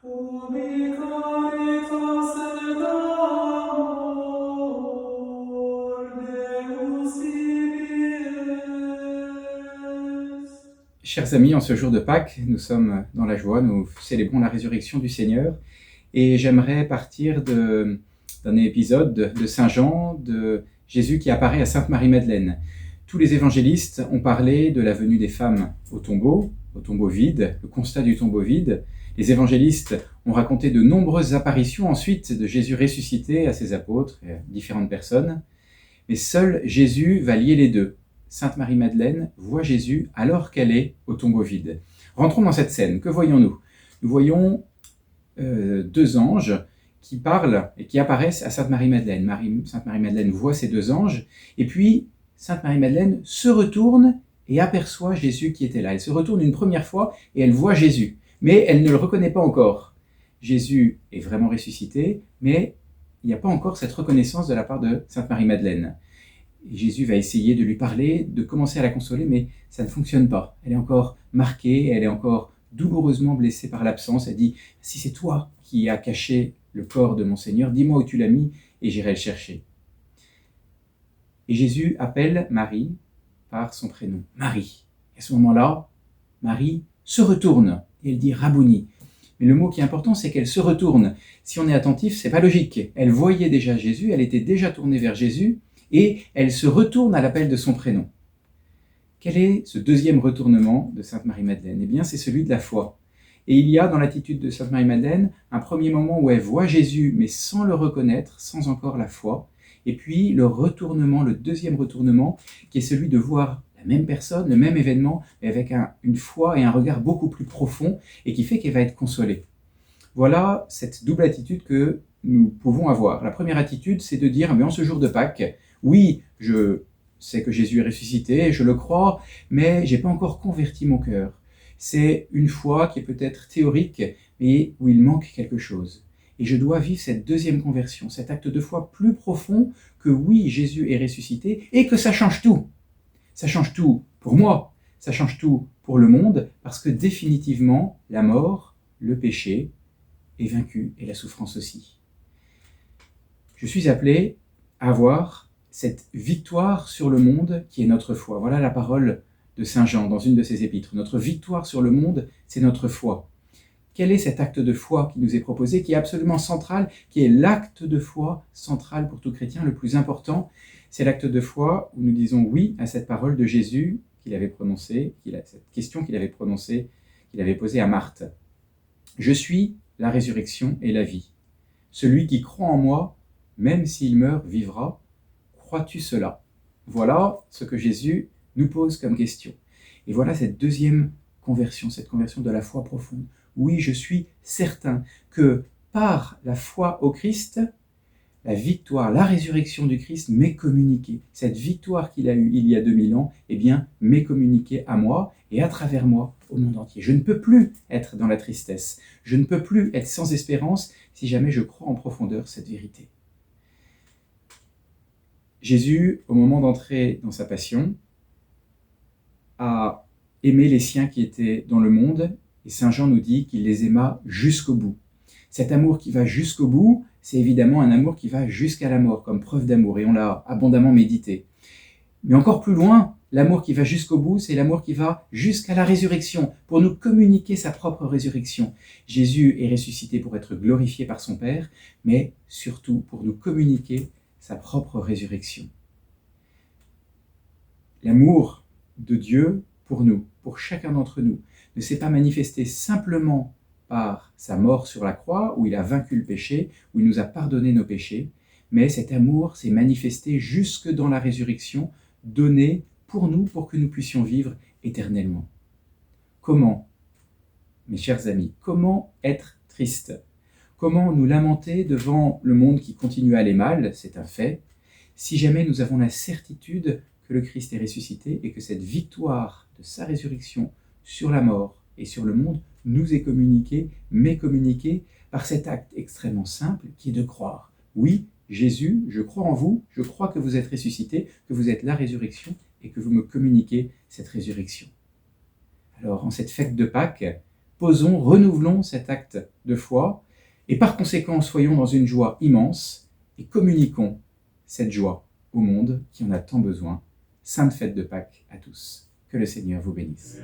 Ubi caritas et amor Deus vivies. Chers amis, en ce jour de Pâques, nous sommes dans la joie, nous célébrons la résurrection du Seigneur et j'aimerais partir d'un épisode de Saint Jean, de Jésus qui apparaît à Sainte Marie-Madeleine. Tous les évangélistes ont parlé de la venue des femmes au tombeau vide, le constat du tombeau vide. Les évangélistes ont raconté de nombreuses apparitions ensuite de Jésus ressuscité à ses apôtres et à différentes personnes. Mais seul Jésus va lier les deux. Sainte Marie-Madeleine voit Jésus alors qu'elle est au tombeau vide. Rentrons dans cette scène. Que voyons-nous ? Nous voyons deux anges qui parlent et qui apparaissent à Sainte Marie-Madeleine. Sainte Marie-Madeleine voit ces deux anges et puis Sainte Marie-Madeleine se retourne et aperçoit Jésus qui était là. Elle se retourne une première fois et elle voit Jésus, mais elle ne le reconnaît pas encore. Jésus est vraiment ressuscité, mais il n'y a pas encore cette reconnaissance de la part de Sainte Marie-Madeleine. Et Jésus va essayer de lui parler, de commencer à la consoler, mais ça ne fonctionne pas. Elle est encore marquée, elle est encore douloureusement blessée par l'absence. Elle dit « Si c'est toi qui as caché le corps de mon Seigneur, dis-moi où tu l'as mis et j'irai le chercher. » Et Jésus appelle Marie par son prénom, Marie. Et à ce moment-là, Marie se retourne et elle dit « Rabouni ». Mais le mot qui est important, c'est qu'elle se retourne. Si on est attentif, c'est pas logique. Elle voyait déjà Jésus, elle était déjà tournée vers Jésus, et elle se retourne à l'appel de son prénom. Quel est ce deuxième retournement de Sainte Marie-Madeleine ? Eh bien, c'est celui de la foi. Et il y a dans l'attitude de Sainte Marie-Madeleine un premier moment où elle voit Jésus, mais sans le reconnaître, sans encore la foi. Et puis le retournement, le deuxième retournement, qui est celui de voir la même personne, le même événement, mais avec une foi et un regard beaucoup plus profond, et qui fait qu'elle va être consolée. Voilà cette double attitude que nous pouvons avoir. La première attitude, c'est de dire, en ce jour de Pâques, oui, je sais que Jésus est ressuscité, je le crois, mais je n'ai pas encore converti mon cœur. C'est une foi qui est peut-être théorique, mais où il manque quelque chose. Et je dois vivre cette deuxième conversion, cet acte de foi plus profond que oui, Jésus est ressuscité et que ça change tout. Ça change tout pour moi, ça change tout pour le monde, parce que définitivement, la mort, le péché, est vaincu et la souffrance aussi. Je suis appelé à avoir cette victoire sur le monde qui est notre foi. Voilà la parole de Saint Jean dans une de ses épîtres. Notre victoire sur le monde, c'est notre foi. Quel est cet acte de foi qui nous est proposé, qui est absolument central, qui est l'acte de foi central pour tout chrétien, le plus important? C'est l'acte de foi où nous disons oui à cette parole de Jésus qu'il avait prononcée, cette question qu'il avait prononcée, qu'il avait posée à Marthe. Je suis la résurrection et la vie. Celui qui croit en moi, même s'il meurt, vivra. Crois-tu cela ? Voilà ce que Jésus nous pose comme question. Et voilà cette deuxième conversion, cette conversion de la foi profonde. Oui, je suis certain que par la foi au Christ, la victoire, la résurrection du Christ m'est communiquée. Cette victoire qu'il a eue il y a 2000 ans, eh bien, m'est communiquée à moi et à travers moi au monde entier. Je ne peux plus être dans la tristesse. Je ne peux plus être sans espérance si jamais je crois en profondeur cette vérité. Jésus, au moment d'entrer dans sa passion, a aimé les siens qui étaient dans le monde, et Saint Jean nous dit qu'il les aima jusqu'au bout. Cet amour qui va jusqu'au bout, c'est évidemment un amour qui va jusqu'à la mort, comme preuve d'amour, et on l'a abondamment médité. Mais encore plus loin, l'amour qui va jusqu'au bout, c'est l'amour qui va jusqu'à la résurrection, pour nous communiquer sa propre résurrection. Jésus est ressuscité pour être glorifié par son Père, mais surtout pour nous communiquer sa propre résurrection. L'amour de Dieu pour nous, pour chacun d'entre nous, ne s'est pas manifesté simplement par sa mort sur la croix, où il a vaincu le péché, où il nous a pardonné nos péchés, mais cet amour s'est manifesté jusque dans la résurrection, donné pour nous, pour que nous puissions vivre éternellement. Comment, mes chers amis, comment être triste ? Comment nous lamenter devant le monde qui continue à aller mal, c'est un fait, si jamais nous avons la certitude que le Christ est ressuscité et que cette victoire de sa résurrection sur la mort et sur le monde nous est communiquée, m'est communiquée par cet acte extrêmement simple qui est de croire. Oui, Jésus, je crois en vous, je crois que vous êtes ressuscité, que vous êtes la résurrection et que vous me communiquez cette résurrection. Alors, en cette fête de Pâques, posons, renouvelons cet acte de foi, et par conséquent, soyons dans une joie immense, et communiquons cette joie au monde qui en a tant besoin. Sainte fête de Pâques à tous. Que le Seigneur vous bénisse.